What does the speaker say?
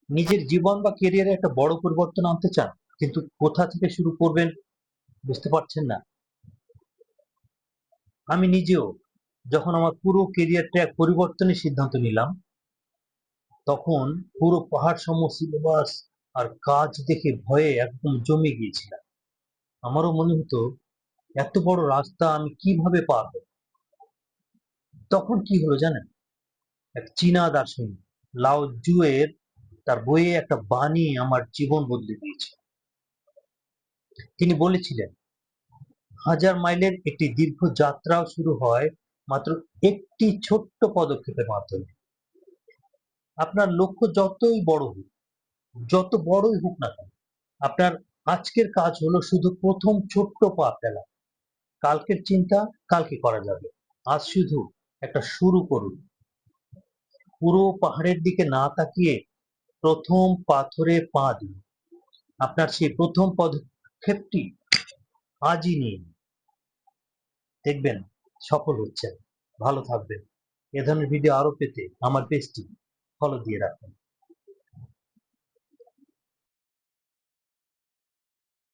নিজের জীবন বা কেরিয়ারে একটা বড় পরিবর্তন আনতে চান, কিন্তু কোথা থেকে শুরু করবেন বুঝতে পারছেন না। আমি নিজেও যখন আমার পুরো কেরিয়ার ট্র্যাক পরিবর্তনের সিদ্ধান্ত নিলাম, তখন পুরো পাহাড় সম সিলেবাস আর কাজ দেখে ভয়ে একদম জমে গিয়েছিলাম। আমারও মনে হতো এত বড় রাস্তা আমি কিভাবে পার হব। তখন কি হলো জানেন? এক চীনা দার্শনিক লাও জুয়ের তার বইয়ে একটা বাণী আমার জীবন বদলে দিয়েছে। তিনি বলেছিলেন, হাজার মাইলের একটি দীর্ঘ যাত্রাও শুরু হয় মাত্র একটি ছোট্ট পদক্ষেপের মাধ্যমে। আপনার লক্ষ্য যতই বড় হোক, যত বড়ই হোক না কেন, আপনার আজকের কাজ হলো শুধু প্রথম ছোট্ট পা ফেলা। কালকের চিন্তা কালকে করা যাবে। আজ শুধু একটা শুরু করুন। পুরো পাহাড়ের দিকে না তাকিয়ে প্রথম পাথরে পা দিন। আপনার সেই প্রথম পদক্ষেপটি আজই নিন। দেখবেন সফল হচ্ছেন। ভালো থাকবেন। এ ধরনের ভিডিও আরো পেতে আমার পেজটি ফলো দিয়ে রাখুন।